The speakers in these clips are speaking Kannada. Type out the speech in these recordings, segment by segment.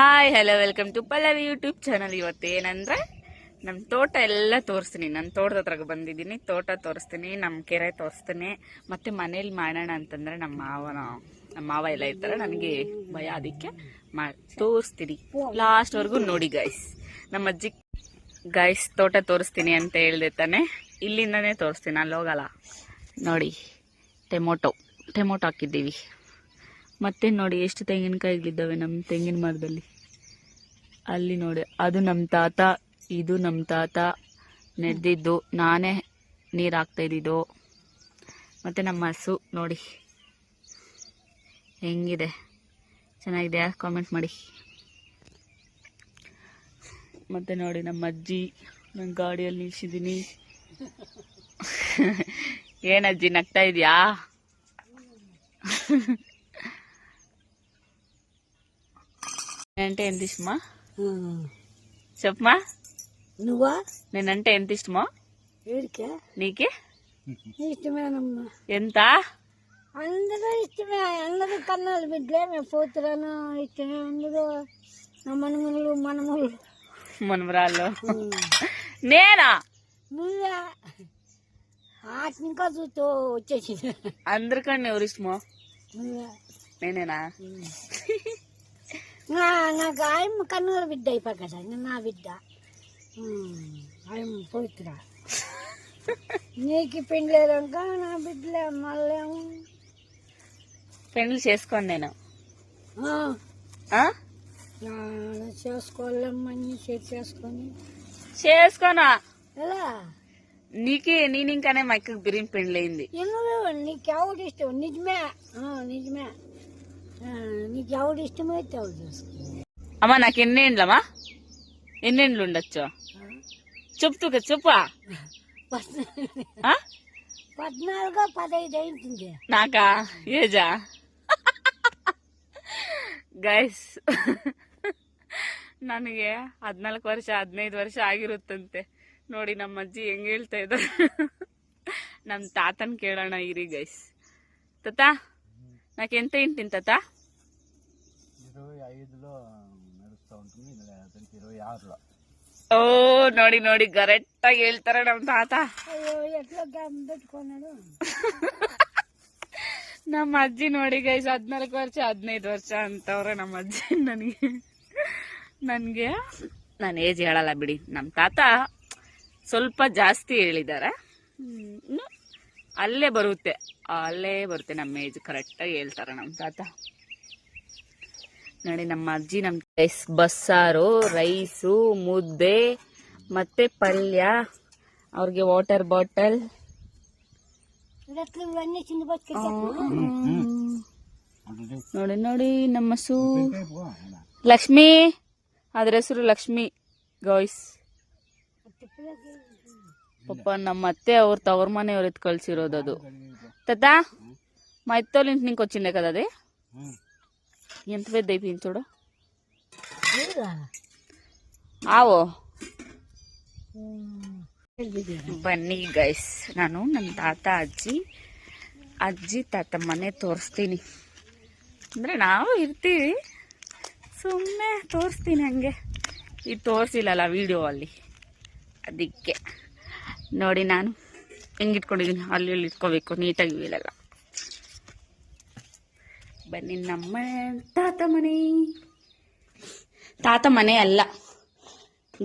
Hi hello welcome to Pallavi YouTube channel. ಇವತ್ತೇನಂದ್ರೆ ನಮ್ಮ ತೋಟ ಎಲ್ಲ ತೋರಿಸ್ತೀನಿ. ನನ್ನ ತೋಟದ ಹತ್ರ ಬಂದಿದ್ದೀನಿ, ತೋಟ ತೋರಿಸ್ತೀನಿ, ನಮ್ಮ ಕೆರೆ ತೋರಿಸ್ತೀನಿ. ಮತ್ತೆ ಮನೇಲಿ ಮಾಡೋಣ ಅಂತಂದ್ರೆ ನಮ್ಮ ಮಾವ ಎಲ್ಲ ಇರ್ತಾರೆ, ನನಗೆ ಭಯ, ಅದಕ್ಕೆ ತೋರಿಸ್ತೀನಿ. ಲಾಸ್ಟ್ ವರ್ಗು ನೋಡಿ ಗೈಸ್. ನಮ್ಮ ಅಜ್ಜಿ ಗೈಸ್ ತೋಟ ತೋರಿಸ್ತೀನಿ ಅಂತ ಹೇಳ್ದೆ ತಾನೆ, ಇಲ್ಲಿಂದನೇ ತೋರಿಸ್ತೀನಿ, ಅಲ್ಲಿ ಹೋಗಲ್ಲ. ನೋಡಿ ಟೊಮೊಟೊ ಹಾಕಿದ್ದೀವಿ. ಮತ್ತೆ ನೋಡಿ ಎಷ್ಟು ತೆಂಗಿನಕಾಯಿಗಳಿದ್ದಾವೆ ನಮ್ಮ ತೆಂಗಿನ ಮರದಲ್ಲಿ. ಅಲ್ಲಿ ನೋಡಿ, ಅದು ನಮ್ಮ ತಾತ, ಇದು ನಮ್ಮ ತಾತ ನೆಡ್ದಿದ್ದು, ನಾನೇ ನೀರು ಹಾಕ್ತಾ ಇದ್ದಿದ್ದು. ಮತ್ತು ನಮ್ಮ ಹಸು ನೋಡಿ ಹೆಂಗಿದೆ, ಚೆನ್ನಾಗಿದೆ, ಕಾಮೆಂಟ್ ಮಾಡಿ. ಮತ್ತು ನೋಡಿ ನಮ್ಮ ಅಜ್ಜಿ, ನನ್ನ ಗಾಡಿಯಲ್ಲಿ ನಿಲ್ಸಿದ್ದೀನಿ. ಏನಜ್ಜಿ ನಗ್ತಾ ಇದೆಯಾ? నేనంటే ఎంత ఇష్టమా చెప్పమా? నువ్వా? నేనంటే ఎంత ఇష్టమో నీకే? ఇష్టమేనమ్మా. ఎంత? అందరూ ఇష్టమే, అందరూ కన్నాలు బిడ్డలే. మేము పోతురాను ఇష్టమే, అందరూ నా మనమరాళ్ళు. నేనా? నువ్వే ఇంకా చూస్తూ వచ్చేసి. అందరికన్నా ఎవరు ఇష్టమో? నువ్వే. నేనేనా? నాకు ఆయమ్మ కన్నుల బిడ్డ అయిపోయి కదా, నా బిడ్డ ఆయమ్మ పోతురా. నీకు పెండ్లేదాక నా బిడ్డలే. మళ్ళేమో పెండ్లు చేసుకోను నేను. చేసుకోవాలమ్మని చేసుకోనా? ఎలా నేను ఇంకానే మా అక్కకి బిర్యానీ పెండ్లయింది. నీకు ఎవరు ఇష్టం? నిజమే నిజమే, నీకు ఎవరు ఇష్టమైతే ఎవరు చేసుకో. అమ్మా నాకు ఎన్నేండ్లమ్మా? ఎన్నేండ్లు ఉండొచ్చు చెప్తూ చెప్పా? 14 15 అయింది నాకా ఏజా? ಗೈಸ್ ನನಗೆ 14 ವರ್ಷ 15 ವರ್ಷ ಆಗಿರುತ್ತಂತೆ. ನೋಡಿ ನಮ್ಮ ಅಜ್ಜಿ ಹೆಂಗ್ ಹೇಳ್ತಾ ಇದ್ದಾರೆ. ನಮ್ಮ ತಾತನ್ ಕೇಳೋಣ ಇರಿ ಗೈಸ್. ತಾತ నాకెంత ఇంటింది తాత? 25లో నడుస్తూ ఉంటుంది, 26లో. ఓ ನೋಡಿ ನೋಡಿ ಕರೆಕ್ಟ್ ಆಗಿ ಹೇಳ್ತಾರೆ ನಮ್ಮ ತಾತ. ನಮ್ಮ ಅಜ್ಜಿ ನೋಡಿ ಗೈಸ್ 14 ವರ್ಷ 15 ವರ್ಷ ಅಂತವ್ರೆ ನಮ್ಮ ಅಜ್ಜಿ. ನನ್ಗೆ ನಾನು ಏಜ್ ಹೇಳಲ್ಲ ಬಿಡಿ, ನಮ್ಮ ತಾತ ಸ್ವಲ್ಪ ಜಾಸ್ತಿ ಹೇಳಿದ್ದಾರೆ. ಅಲ್ಲೇ ಬರುತ್ತೆ ನಮ್ಮ ಏಜ್ ಕರೆಕ್ಟಾಗಿ ಹೇಳ್ತಾರೆ ನಮ್ಮ ತಾತ. ನೋಡಿ ನಮ್ಮ ಅಜ್ಜಿ ನಮ್ಮ ಬಸ್ಸಾರು, ರೈಸು, ಮುದ್ದೆ ಮತ್ತೆ ಪಲ್ಯ, ಅವ್ರಿಗೆ ವಾಟರ್ ಬಾಟಲ್. ನೋಡಿ ನೋಡಿ ನಮ್ಮ ಹಸು ಲಕ್ಷ್ಮಿ, ಅದ್ರ ಹೆಸರು ಲಕ್ಷ್ಮಿ ಗಾಯ್ಸ್. ಪಾಪ ನಮ್ಮ ಅತ್ತೆ ಅವ್ರ ತವ್ರ ಮನೆಯವ್ರ ಎತ್ ಕಳ್ಸಿರೋದು ಅದು. తాత మా ఇత్తోళ్ళ ఇంటి నుంచి వచ్చిండే కదా అది, ఎంత పెద్ద అయిపోయింది చూడు. ఆవో ಬನ್ನಿ ಗೈಸ್, ನಾನು ನನ್ನ ತಾತ ಅಜ್ಜಿ ತಾತ ಮನೆ ತೋರಿಸ್ತೀನಿ. ಅಂದರೆ ನಾವು ಇರ್ತೀವಿ, ಸುಮ್ಮನೆ ತೋರಿಸ್ತೀನಿ ಹಂಗೆ. ಇದು ತೋರಿಸಿಲ್ಲಲ್ಲ ವಿಡಿಯೋ ಅಲ್ಲಿ, ಅದಕ್ಕೆ ನೋಡಿ ನಾನು ಹೆಂಗಿಟ್ಕೊಂಡಿದ್ದೀನಿ. ಅಲ್ಲಿ ಇಟ್ಕೋಬೇಕು ನೀಟಾಗಿ ಬೀಳಲ್ಲ. ಬನ್ನಿ ನಮ್ಮ ತಾತ ಮನೆ ಅಲ್ಲ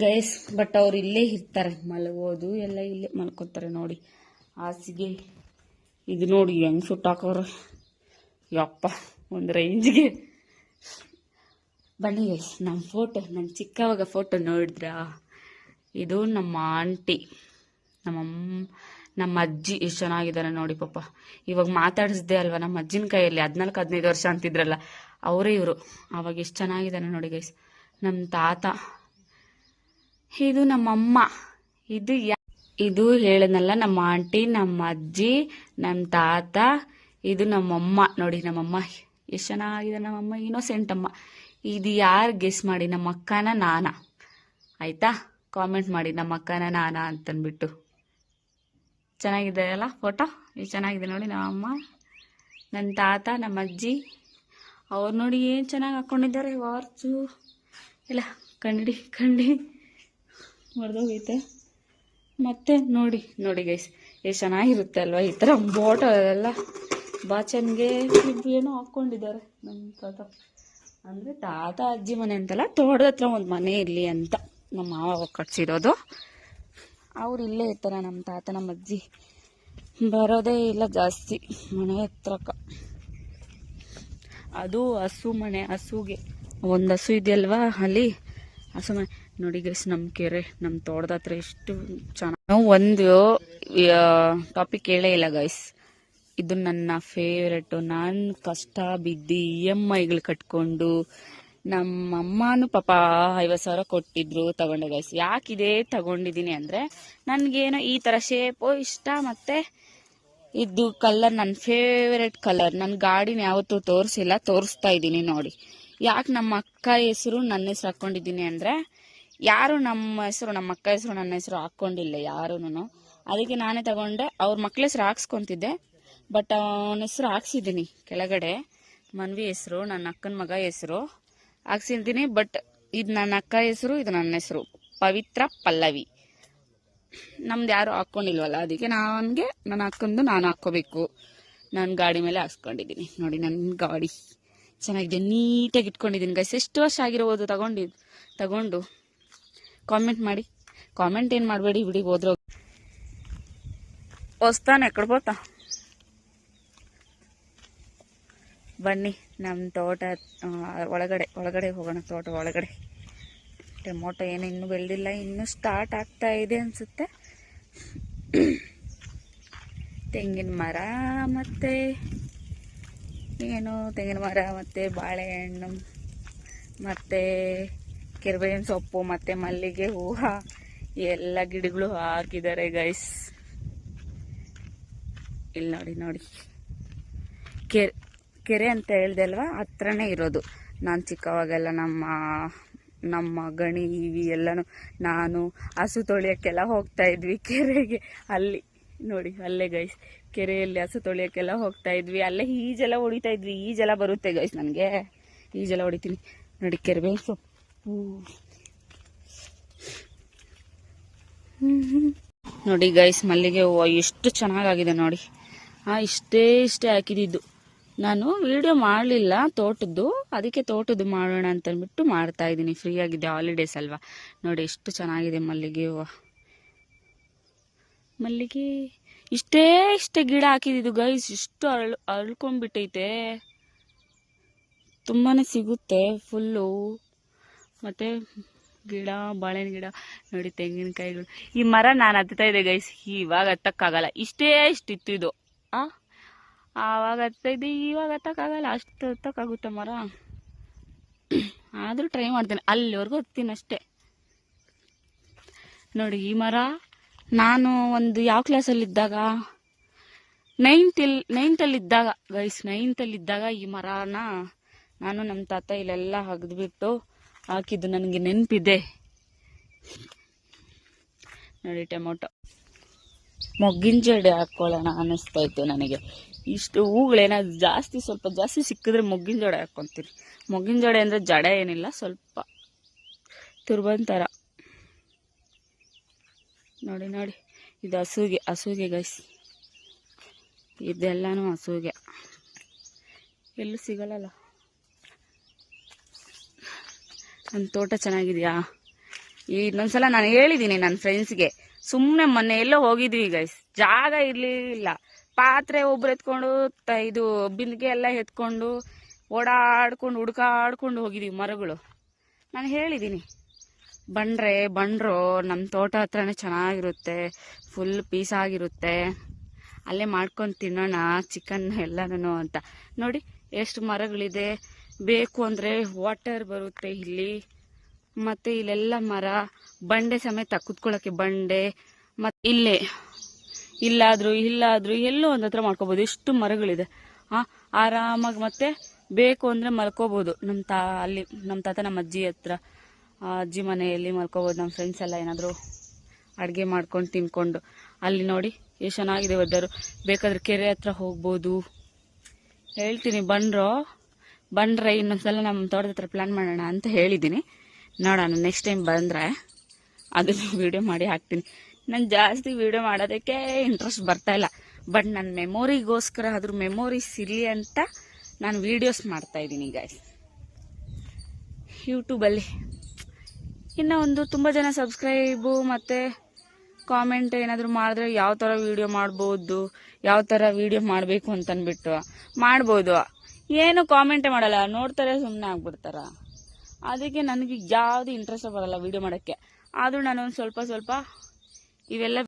ಗೈಸ್, ಬಟ್ ಅವ್ರು ಇಲ್ಲೇ ಇರ್ತಾರೆ, ಮಲಗೋದು ಎಲ್ಲ ಇಲ್ಲೇ ಮಲ್ಕೋತಾರೆ. ನೋಡಿ ಹಾಸಿಗೆ ಇದು ನೋಡಿ ಹೆಂಗ್ ಸುಟ್ಟಾಕೋರು, ಯಪ್ಪ ಒಂದು ರೇಂಜ್ಗೆ. ಬನ್ನಿ ಗೈಸ್, ನಮ್ಮ ಫೋಟೋ, ನನ್ನ ಚಿಕ್ಕವಾಗ ಫೋಟೋ ನೋಡಿದ್ರಾ? ಇದು ನಮ್ಮ ಆಂಟಿ, ನಮ್ಮ ಅಜ್ಜಿ ಎಷ್ಟು ಚೆನ್ನಾಗಿದ್ದಾರೆ ನೋಡಿ. ಪಾಪ ಇವಾಗ ಮಾತಾಡಿಸ್ದೆ ಅಲ್ವಾ ನಮ್ಮ ಅಜ್ಜಿನ ಕೈಯಲ್ಲಿ, 14-15 ವರ್ಷ ಅಂತಿದ್ರಲ್ಲ ಅವರೇ ಇವರು. ಅವಾಗ ಎಷ್ಟು ಚೆನ್ನಾಗಿದ್ದಾರೆ ನೋಡಿ ಗೈಸ್. ನಮ್ಮ ತಾತ, ಇದು ನಮ್ಮಮ್ಮ, ಇದು ಹೇಳನಲ್ಲ ನಮ್ಮ ಆಂಟಿ, ನಮ್ಮ ಅಜ್ಜಿ, ನಮ್ಮ ತಾತ, ಇದು ನಮ್ಮಮ್ಮ. ನೋಡಿ ನಮ್ಮಮ್ಮ ಎಷ್ಟು ಚೆನ್ನಾಗಿದೆ. ನಮ್ಮಮ್ಮ ಇನ್ನೋಸೆಂಟ್ ಅಮ್ಮ. ಇದು ಯಾರು ಗೆಸ್ ಮಾಡಿ, ನಮ್ಮ ಅಕ್ಕನ ನಾನ? ಆಯ್ತಾ, ಕಾಮೆಂಟ್ ಮಾಡಿ ನಮ್ಮ ಅಕ್ಕನ ನಾನ ಅಂತನ್ಬಿಟ್ಟು. ಚೆನ್ನಾಗಿದೆ ಅಲ್ಲ ಫೋಟೋ? ಎಷ್ಟು ಚೆನ್ನಾಗಿದೆ ನೋಡಿ. ನಮ್ಮಮ್ಮ, ನನ್ನ ತಾತ, ನಮ್ಮ ಅಜ್ಜಿ, ಅವ್ರು ನೋಡಿ ಏನು ಚೆನ್ನಾಗಿ ಹಾಕ್ಕೊಂಡಿದ್ದಾರೆ ವಾರ್ಚು. ಇಲ್ಲ ಕಂಡಿ ಹೊಡೆದೋಗೈತೆ. ಮತ್ತೆ ನೋಡಿ ಗೈಸ್ ಎಷ್ಟು ಚೆನ್ನಾಗಿರುತ್ತೆ ಅಲ್ವಾ ಈ ಥರ ಬೋಟ್ ಎಲ್ಲ. ಬಾಚನ್ಗೆ ಏನೋ ಹಾಕ್ಕೊಂಡಿದ್ದಾರೆ ನಮ್ಮ ತಾತ. ಅಂದರೆ ತಾತ ಅಜ್ಜಿ ಮನೆ ಅಂತಲ್ಲ, ತೋಟದ ಹತ್ರ ಒಂದು ಮನೆ ಇರಲಿ ಅಂತ ನಮ್ಮ ಮಾವ ಕಟ್ಸಿರೋದು. ಅವ್ರು ಇಲ್ಲೇ ಇರ್ತಾರೆ, ನಮ್ಮ ತಾತ ನಮ್ಮ ಅಜ್ಜಿ ಬರೋದೇ ಇಲ್ಲ ಜಾಸ್ತಿ ಮನೆ ಹತ್ರಕ್ಕ. ಅದು ಹಸು ಮನೆ, ಹಸುಗೆ ಒಂದು ಹಸು ಇದೆಯಲ್ವಾ ಅಲ್ಲಿ ಹಸು ಮನೆ. ನೋಡಿ ಗೈಸ್ ನಮ್ಮ ಕೆರೆ ನಮ್ಮ ತೋಟದ ಹತ್ರ ಎಷ್ಟು ಚೆನ್ನಾಗಿ. ಒಂದು ಟಾಪಿಕ್ ಹೇಳೇ ಇಲ್ಲ ಗೈಸ್, ಇದು ನನ್ನ ಫೇವ್ರೆಟು. ನಾನು ಕಷ್ಟ ಬಿದ್ದು EMIಗಳು ಕಟ್ಕೊಂಡು, ನಮ್ಮಮ್ಮನೂ ಪಾಪ 50,000 ಕೊಟ್ಟಿದ್ರು, ತಗೊಂಡೆ ಗೈಸ್. ಯಾಕಿದೆ ತಗೊಂಡಿದ್ದೀನಿ ಅಂದರೆ ನನಗೇನೋ ಈ ಥರ ಶೇಪು ಇಷ್ಟ, ಮತ್ತು ಇದು ಕಲರ್ ನನ್ನ ಫೇವ್ರೆಟ್ ಕಲರ್. ನನ್ನ ಗಾಡಿನ ಯಾವತ್ತೂ ತೋರಿಸ್ತಾ ಇದ್ದೀನಿ ನೋಡಿ. ಯಾಕೆ ನಮ್ಮ ಅಕ್ಕ ಹೆಸರು ನನ್ನ ಹೆಸರು ಹಾಕ್ಕೊಂಡಿದ್ದೀನಿ ಅಂದರೆ, ಯಾರು ನಮ್ಮ ಹೆಸರು, ನಮ್ಮ ಅಕ್ಕ ಹೆಸರು ನನ್ನ ಹೆಸರು ಹಾಕ್ಕೊಂಡಿಲ್ಲ ಯಾರೂ. ಅದಕ್ಕೆ ನಾನೇ ತಗೊಂಡೆ. ಅವ್ರ ಮಕ್ಳ ಹೆಸರು ಹಾಕ್ಸ್ಕೊತಿದ್ದೆ, ಬಟ್ ಅವನ ಹೆಸರು ಹಾಕ್ಸಿದ್ದೀನಿ ಕೆಳಗಡೆ. ಮನ್ವಿ ಹೆಸರು, ನನ್ನ ಅಕ್ಕನ ಮಗ ಹೆಸರು ಹಾಕ್ಸಿದ್ದೀನಿ. ಬಟ್ ಇದು ನನ್ನ ಅಕ್ಕ ಹೆಸರು, ಇದು ನನ್ನ ಹೆಸರು ಪವಿತ್ರ ಪಲ್ಲವಿ. ನಮ್ದು ಯಾರು ಹಾಕ್ಕೊಂಡಿಲ್ವಲ್ಲ, ಅದಕ್ಕೆ ನನಗೆ ನನ್ನ ಅಕ್ಕಂದು ನಾನು ಹಾಕ್ಕೋಬೇಕು. ನಾನು ಗಾಡಿ ಮೇಲೆ ಹಾಕ್ಸ್ಕೊಂಡಿದ್ದೀನಿ ನೋಡಿ. ನನ್ನ ಗಾಡಿ ಚೆನ್ನಾಗಿದೆ, ನೀಟಾಗಿ ಇಟ್ಕೊಂಡಿದ್ದೀನಿ ಗೈಸ್. ಎಷ್ಟು ವರ್ಷ ಆಗಿರ್ಬೋದು ತಗೊಂಡು. ಕಾಮೆಂಟ್ ಮಾಡಿ. ಕಾಮೆಂಟ್ ಏನು ಮಾಡಬೇಡಿ ಬಿಡಿ, ಹೋದ್ರೆ ಹೊಸ್ತಾನೆ ಎಕ್ಕಡ್ಬೋತಾ. ಬನ್ನಿ ನಮ್ಮ ತೋಟ ಒಳಗಡೆ ಹೋಗೋಣ. ತೋಟ ಒಳಗಡೆ ಟೊಮೊಟೊ ಏನು ಇನ್ನೂ ಬೆಳೆದಿಲ್ಲ, ಇನ್ನೂ ಸ್ಟಾರ್ಟ್ ಆಗ್ತಾ ಇದೆ ಅನಿಸುತ್ತೆ. ತೆಂಗಿನ ಮರ ಮತ್ತು ತೆಂಗಿನ ಮರ ಮತ್ತು ಬಾಳೆಹಣ್ಣು ಮತ್ತು ಕೆರ್ಬೇವಿನ ಸೊಪ್ಪು ಮತ್ತು ಮಲ್ಲಿಗೆ ಹೂವು ಎಲ್ಲ ಗಿಡಗಳು ಹಾಕಿದ್ದಾರೆ ಗೈಸ್. ಇಲ್ಲಿ ನೋಡಿ ಕೆರೆ ಅಂತ ಹೇಳ್ದೆ ಅಲ್ವಾ, ಹತ್ರನೇ ಇರೋದು. ನಾನು ಚಿಕ್ಕವಾಗೆಲ್ಲ ನಮ್ಮ ಗಣಿ ಇವಿ ಎಲ್ಲನೂ ನಾನು ಹಸು ತೊಳಿಯೋಕ್ಕೆಲ್ಲ ಹೋಗ್ತಾ ಇದ್ವಿ ಕೆರೆಗೆ. ಅಲ್ಲಿ ನೋಡಿ, ಅಲ್ಲೇ ಗೈಸ್ ಕೆರೆಯಲ್ಲಿ ಹಸು ತೊಳಿಯೋಕ್ಕೆಲ್ಲ ಹೋಗ್ತಾ ಇದ್ವಿ. ಅಲ್ಲೇ ಈಜೆಲ್ಲ ಹೊಡಿತಾ ಇದ್ವಿ. ಈಜೆಲ್ಲ ಬರುತ್ತೆ ಗೈಸ್, ನನಗೆ ಈಜೆಲ್ಲ ಹೊಡಿತೀನಿ ನೋಡಿ. ಕೆರ್ಬೇವಿನ ಸೊಪ್ಪು ನೋಡಿ ಗೈಸ್, ಮಲ್ಲಿಗೆ ಹೂವು ಎಷ್ಟು ಚೆನ್ನಾಗಾಗಿದೆ ನೋಡಿ. ಇಷ್ಟೇ ಹಾಕಿದ್ದು. ನಾನು ವಿಡಿಯೋ ಮಾಡಲಿಲ್ಲ ತೋಟದ್ದು, ಅದಕ್ಕೆ ತೋಟದ್ದು ಮಾಡೋಣ ಅಂತಂದ್ಬಿಟ್ಟು ಮಾಡ್ತಾ ಇದ್ದೀನಿ. ಫ್ರೀ ಆಗಿದೆ, ಹಾಲಿಡೇಸ್ ಅಲ್ವಾ. ನೋಡಿ ಎಷ್ಟು ಚೆನ್ನಾಗಿದೆ ಮಲ್ಲಿಗೆ ಹೂವು. ಮಲ್ಲಿಗೆ ಇಷ್ಟೇ ಗಿಡ ಹಾಕಿದ್ದು ಗೈಸ್. ಇಷ್ಟು ಅಳ್ಕೊಂಡ್ಬಿಟ್ಟೈತೆ. ತುಂಬಾ ಸಿಗುತ್ತೆ ಫುಲ್ಲು. ಮತ್ತು ಗಿಡ, ಬಾಳೆಹಣ್ಣು ಗಿಡ ನೋಡಿ, ತೆಂಗಿನಕಾಯಿಗಳು. ಈ ಮರ ನಾನು ಹತ್ತಾ ಇದೆ ಗೈಸ್, ಇವಾಗ ಹತ್ತಕ್ಕಾಗಲ್ಲ. ಇಷ್ಟಿತ್ತು ಇದು. ಆವಾಗ ಹತ್ತೈದು, ಇವಾಗ ಹತ್ತಕ್ಕಾಗಲ್ಲ. ಅಷ್ಟು ಹತ್ತಕ್ಕಾಗುತ್ತೆ ಮರ. ಆದರೂ ಟ್ರೈ ಮಾಡ್ತೇನೆ, ಅಲ್ಲಿವರೆಗೂ ಹತ್ತೀನಿ ಅಷ್ಟೇ. ನೋಡಿ ಈ ಮರ ನಾನು ಒಂದು ಯಾವ ಕ್ಲಾಸಲ್ಲಿದ್ದಾಗ, ನೈನ್ತಲ್ಲಿದ್ದಾಗ ಗೈಸ್, ನೈನ್ತಲ್ಲಿದ್ದಾಗ ಈ ಮರನ ನಾನು ನಮ್ಮ ತಾತ ಇಲ್ಲೆಲ್ಲ ಹಗ್ದುಬಿಟ್ಟು ಹಾಕಿದ್ದು ನನಗೆ ನೆನಪಿದೆ ನೋಡಿ. ಟೊಮೊಟೊ ಮೊಗ್ಗಿನ ಜಡೆ ಹಾಕ್ಕೊಳ್ಳೋಣ ಅನ್ನಿಸ್ತೈತೆ ನನಗೆ. ಇಷ್ಟು ಹೂಗಳೇನಾದ್ರು ಸ್ವಲ್ಪ ಜಾಸ್ತಿ ಸಿಕ್ಕಿದ್ರೆ ಮೊಗ್ಗಿನ ಜಡೆ ಹಾಕ್ಕೊತೀನಿ. ಮೊಗ್ಗಿನ ಜಡೆ ಅಂದರೆ ಜಡೆ ಏನಿಲ್ಲ, ಸ್ವಲ್ಪ ತುರ್ಬನ್ ಥರ. ನೋಡಿ ಇದು ಹಸುಗೆ ಗೈಸ್, ಇದೆಲ್ಲನೂ ಹಸುಗೆ, ಎಲ್ಲೂ ಸಿಗಲ್ಲಲ್ಲ. ನನ್ನ ತೋಟ ಚೆನ್ನಾಗಿದೆಯಾ? ಇನ್ನೊಂದ್ಸಲ ನಾನು ಹೇಳಿದ್ದೀನಿ ನನ್ನ ಫ್ರೆಂಡ್ಸ್ಗೆ. ಸುಮ್ಮನೆ ಮೊನ್ನೆ ಎಲ್ಲೋ ಹೋಗಿದ್ವಿ ಗೈಸ್, ಜಾಗ ಇರಲಿಲ್ಲ. ಪಾತ್ರೆ ಒಬ್ರು ಎತ್ಕೊಂಡು, ಇದು ಬಿಂದಿಗೆ ಎಲ್ಲ ಎತ್ಕೊಂಡು ಹುಡುಕಾಡ್ಕೊಂಡು ಹೋಗಿದ್ದೀವಿ ಮರಗಳು. ನಾನು ಹೇಳಿದ್ದೀನಿ, ಬಂಡ್ರೋ ನಮ್ಮ ತೋಟ ಹತ್ರನೇ ಚೆನ್ನಾಗಿರುತ್ತೆ, ಫುಲ್ ಪೀಸಾಗಿರುತ್ತೆ, ಅಲ್ಲೇ ಮಾಡ್ಕೊಂಡು ತಿನ್ನೋಣ ಚಿಕನ್ ಎಲ್ಲನೂ ಅಂತ. ನೋಡಿ ಎಷ್ಟು ಮರಗಳಿದೆ. ಬೇಕು ಅಂದರೆ ವಾಟರ್ ಬರುತ್ತೆ ಇಲ್ಲಿ. ಮತ್ತು ಇಲ್ಲೆಲ್ಲ ಮರ, ಬಂಡೆ ಸಮೇತ ಕುತ್ಕೊಳ್ಳೋಕ್ಕೆ ಬಂಡೆ. ಮತ್ತು ಇಲ್ಲಾದರೂ ಎಲ್ಲೋ ಒಂದು ಹತ್ರ ಮಾಡ್ಕೋಬೋದು. ಎಷ್ಟು ಮರಗಳಿದೆ, ಆರಾಮಾಗಿ. ಮತ್ತೆ ಬೇಕು ಅಂದರೆ ಮಲ್ಕೋಬೋದು. ನಮ್ಮ ತಾತ ನಮ್ಮ ಅಜ್ಜಿ ಹತ್ರ, ಅಜ್ಜಿ ಮನೆಯಲ್ಲಿ ಮಲ್ಕೋಬೋದು. ನಮ್ಮ ಫ್ರೆಂಡ್ಸ್ ಎಲ್ಲ ಏನಾದರೂ ಅಡುಗೆ ಮಾಡ್ಕೊಂಡು ತಿನ್ಕೊಂಡು. ಅಲ್ಲಿ ನೋಡಿ ಎಷ್ಟು ಚೆನ್ನಾಗಿದೆ ವೆದರು. ಬೇಕಾದ್ರೆ ಕೆರೆ ಹತ್ರ ಹೋಗ್ಬೋದು. ಹೇಳ್ತೀನಿ, ಬಂಡ್ರೆ ಇನ್ನೊಂದ್ಸಲ ನಮ್ಮ ತೋಟದ ಹತ್ರ ಪ್ಲ್ಯಾನ್ ಮಾಡೋಣ ಅಂತ ಹೇಳಿದ್ದೀನಿ. ನೋಡೋಣ ನೆಕ್ಸ್ಟ್ ಟೈಮ್ ಬಂದರೆ ಅದನ್ನು ವೀಡಿಯೋ ಮಾಡಿ ಹಾಕ್ತೀನಿ. ನಾನು ಜಾಸ್ತಿ ವೀಡಿಯೋ ಮಾಡೋದಕ್ಕೆ ಇಂಟ್ರೆಸ್ಟ್ ಬರ್ತಾ ಇಲ್ಲ, ಬಟ್ ನನ್ನ ಮೆಮೊರಿಗೋಸ್ಕರ ಅದ್ರ ಮೆಮೊರೀಸ್ ಇರಲಿ ಅಂತ ನಾನು ವೀಡಿಯೋಸ್ ಮಾಡ್ತಾ ಇದ್ದೀನಿ ಗೈಸ್ ಯೂಟ್ಯೂಬಲ್ಲಿ. ಇನ್ನು ಒಂದು ತುಂಬ ಜನ ಸಬ್ಸ್ಕ್ರೈಬು ಮತ್ತು ಕಾಮೆಂಟ್ ಏನಾದರೂ ಮಾಡಿದ್ರೆ ಯಾವ ಥರ ವೀಡಿಯೋ ಮಾಡ್ಬೋದು, ಯಾವ ಥರ ವೀಡಿಯೋ ಮಾಡಬೇಕು ಅಂತನ್ಬಿಟ್ಟು ಮಾಡ್ಬೋದು. ಏನು ಕಾಮೆಂಟೇ ಮಾಡಲ್ಲ, ನೋಡ್ತಾರೆ ಸುಮ್ಮನೆ ಆಗ್ಬಿಡ್ತಾರ. ಅದಕ್ಕೆ ನನಗೆ ಯಾವುದು ಇಂಟ್ರೆಸ್ಟ್ ಬರಲ್ಲ ವೀಡಿಯೋ ಮಾಡೋಕ್ಕೆ. ಆದರೂ ನಾನೊಂದು ಸ್ವಲ್ಪ ಇವೆಲ್ಲ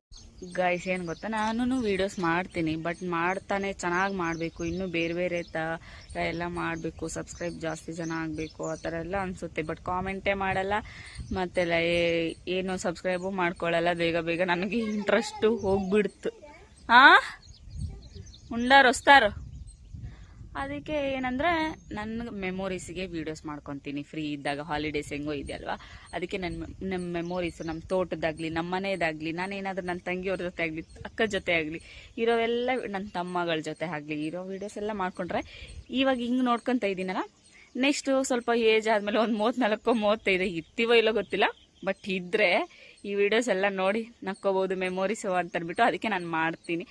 ಗೈಸ್ ಏನು ಗೊತ್ತಾ, ನಾನು ವೀಡಿಯೋಸ್ ಮಾಡ್ತೀನಿ, ಬಟ್ ಮಾಡ್ತಾನೆ ಚೆನ್ನಾಗಿ ಮಾಡಬೇಕು, ಇನ್ನೂ ಬೇರೆ ಬೇರೆ ಥರ ಎಲ್ಲ ಮಾಡಬೇಕು, ಸಬ್ಸ್ಕ್ರೈಬ್ ಜಾಸ್ತಿ ಜನ ಆಗಬೇಕು ಆ ಥರ ಎಲ್ಲ ಅನಿಸುತ್ತೆ. ಬಟ್ ಕಾಮೆಂಟೇ ಮಾಡಲ್ಲ, ಮತ್ತೆಲ್ಲ ಏನು ಸಬ್ಸ್ಕ್ರೈಬು ಮಾಡ್ಕೊಳ್ಳಲ್ಲ ಬೇಗ. ನನಗೆ ಇಂಟ್ರೆಸ್ಟು ಹೋಗ್ಬಿಡ್ತು. ಉಂಡಾರು ಹೊಸ್ತಾರು. ಅದಕ್ಕೆ ಏನಂದರೆ ನನ್ನ ಮೆಮೊರೀಸಿಗೆ ವೀಡಿಯೋಸ್ ಮಾಡ್ಕೊತೀನಿ ಫ್ರೀ ಇದ್ದಾಗ. ಹಾಲಿಡೇಸ್ ಹೆಂಗೋ ಇದೆಯಲ್ವಾ, ಅದಕ್ಕೆ ನಮ್ಮ ಮೆಮೊರೀಸು, ನಮ್ಮ ತೋಟದಾಗಲಿ, ನಮ್ಮ ಮನೆಯದಾಗಲಿ, ನಾನೇನಾದರೂ ನನ್ನ ತಂಗಿಯವ್ರ ಜೊತೆ ಆಗಲಿ, ಅಕ್ಕ ಜೊತೆ ಆಗಲಿ ಇರೋವೆಲ್ಲ, ನನ್ನ ತಮ್ಮಗಳ ಜೊತೆ ಆಗಲಿ ಇರೋ ವೀಡಿಯೋಸ್ ಎಲ್ಲ ಮಾಡ್ಕೊಂಡ್ರೆ ಇವಾಗ ಹಿಂಗೆ ನೋಡ್ಕೊತ ಇದ್ದೀನಲ್ಲ, ನೆಕ್ಸ್ಟು ಸ್ವಲ್ಪ ಏಜ್ ಆದಮೇಲೆ ಒಂದು 34-35 ಇರ್ತೀವೋ ಇಲ್ಲೋ ಗೊತ್ತಿಲ್ಲ, ಬಟ್ ಇದ್ದರೆ ಈ ವಿಡಿಯೋಸ್ ಎಲ್ಲ ನೋಡಿ ನಕ್ಕೋಬೋದು ಮೆಮೊರೀಸು ಅಂತನ್ಬಿಟ್ಟು ಅದಕ್ಕೆ ನಾನು ಮಾಡ್ತೀನಿ.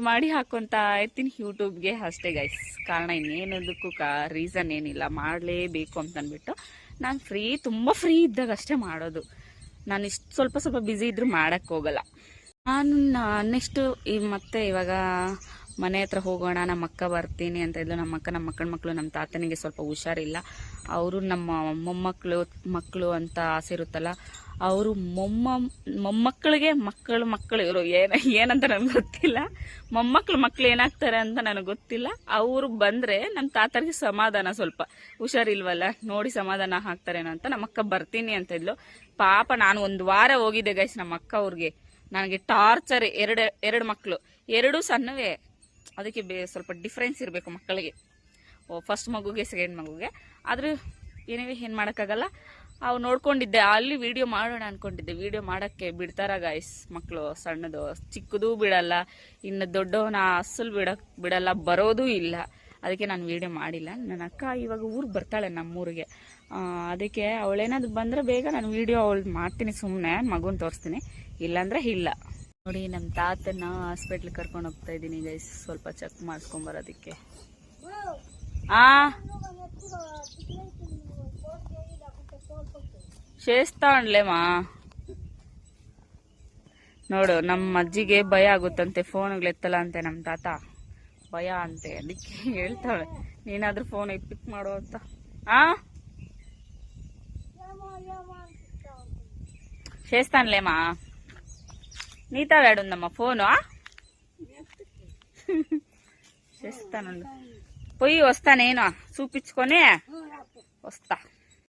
ಮಾಡಿ ಹಾಕ್ಕೊತಾ ಇರ್ತೀನಿ ಯೂಟ್ಯೂಬ್ಗೆ ಅಷ್ಟೇ ಗೈಸ್. ಕಾರಣ ಇನ್ನೇನದಕ್ಕೂ ರೀಸನ್ ಏನಿಲ್ಲ, ಮಾಡಲೇಬೇಕು ಅಂತನ್ಬಿಟ್ಟು ನಾನು ತುಂಬ ಫ್ರೀ ಇದ್ದಾಗ ಅಷ್ಟೇ ಮಾಡೋದು. ನಾನು ಇಷ್ಟು ಸ್ವಲ್ಪ ಬ್ಯುಸಿ ಇದ್ರೂ ಮಾಡೋಕ್ಕೆ ಹೋಗಲ್ಲ. ನಾನು ನೆಕ್ಸ್ಟು ಮತ್ತೆ ಇವಾಗ ಮನೆ ಹತ್ರ ಹೋಗೋಣ, ನಮ್ಮ ಅಕ್ಕ ಬರ್ತೀನಿ ಅಂತ ಇದ್ಲು. ನಮ್ಮ ಅಕ್ಕ, ನಮ್ಮ ಮಕ್ಕಳು, ನಮ್ಮ ತಾತನಿಗೆ ಸ್ವಲ್ಪ ಹುಷಾರಿಲ್ಲ. ಅವರು ನಮ್ಮ ಮಕ್ಕಳು ಅಂತ ಆಸೆ ಇರುತ್ತಲ್ಲ, ಅವರು ಮೊಮ್ಮಕ್ಕಳಿಗೆ ಮಕ್ಕಳು ಇವರು ಏನಂತ ನನಗೆ ಗೊತ್ತಿಲ್ಲ. ಮಕ್ಕಳು ಏನಾಗ್ತಾರೆ ಅಂತ ನನಗೆ ಗೊತ್ತಿಲ್ಲ. ಅವರು ಬಂದರೆ ನಮ್ಮ ತಾತರಿಗೆ ಸಮಾಧಾನ, ಸ್ವಲ್ಪ ಹುಷಾರಿಲ್ವಲ್ಲ ನೋಡಿ ಸಮಾಧಾನ ಹಾಕ್ತಾರೇನೋ ಅಂತ. ನಮ್ಮ ಅಕ್ಕ ಬರ್ತೀನಿ ಅಂತ ಇದ್ಲು. ಪಾಪ ನಾನು 1 ವಾರ ಹೋಗಿದ್ದೆ ಗೈಸ್ ನಮ್ಮ ಅಕ್ಕ ಅವ್ರಿಗೆ. ನನಗೆ ಟಾರ್ಚರ್. ಎರಡು ಮಕ್ಕಳು, 2 ಸಣ್ಣವೇ, ಅದಕ್ಕೆ ಸ್ವಲ್ಪ ಡಿಫ್ರೆನ್ಸ್ ಇರಬೇಕು ಮಕ್ಕಳಿಗೆ, ಫಸ್ಟ್ ಮಗುಗೆ ಸೆಕೆಂಡ್ ಮಗುಗೆ. ಆದರೂ ಏನು ಮಾಡೋಕ್ಕಾಗಲ್ಲ. ಅವು ನೋಡ್ಕೊಂಡಿದ್ದೆ, ಅಲ್ಲಿ ವಿಡಿಯೋ ಮಾಡೋಣ ಅಂದ್ಕೊಂಡಿದ್ದೆ. ವಿಡಿಯೋ ಮಾಡೋಕ್ಕೆ ಬಿಡ್ತಾರ ಗಾಯ್ಸ್ ಮಕ್ಕಳು, ಸಣ್ಣದು ಚಿಕ್ಕದೂ ಬಿಡಲ್ಲ, ಇನ್ನು ದೊಡ್ಡವನ ಅಸಲು ಬಿಡಲ್ಲ, ಬರೋದೂ ಇಲ್ಲ. ಅದಕ್ಕೆ ನಾನು ವಿಡಿಯೋ ಮಾಡಿಲ್ಲ. ನನ್ನ ಅಕ್ಕ ಇವಾಗ ಊರಿಗೆ ಬರ್ತಾಳೆ ನಮ್ಮೂರಿಗೆ, ಅದಕ್ಕೆ ಅವಳೇನಾದ್ರು ಬಂದರೆ ಬೇಗ ನಾನು ವಿಡಿಯೋ ಅವಳು ಮಾಡ್ತೀನಿ, ಸುಮ್ಮನೆ ಮಗುನ ತೋರಿಸ್ತೀನಿ, ಇಲ್ಲಾಂದರೆ ಇಲ್ಲ. ನೋಡಿ ನಮ್ಮ ತಾತನ ಹಾಸ್ಪಿಟ್ಲಿಗೆ ಕರ್ಕೊಂಡು ಹೋಗ್ತಾ ಇದ್ದೀನಿ ಗೈಸ್, ಸ್ವಲ್ಪ ಚೆಕ್ ಮಾಡಿಸ್ಕೊಂಬರೋದಕ್ಕೆ. చేస్తానులేమా. ನೋಡು ನಮ್ಮ ಅಜ್ಜಿಗೆ ಭಯ ಆಗುತ್ತಂತೆ, ಫೋನ್ಗಳು ಎತ್ತಲ್ಲ ಅಂತೆ ನಮ್ಮ ತಾತ, ಭಯ ಅಂತೆ. ಅದಕ್ಕೆ ಹೇಳ್ತಾಳೆ ನೀನಾದ್ರೂ ಫೋನ್ ಪಿಕ್ ಮಾಡು ಅಂತ. చేస్తానులేమా, నీతా వేడుందమ్మా ఫోను. చేస్తాను, పోయి వస్తా, నేను చూపించుకొని వస్తా.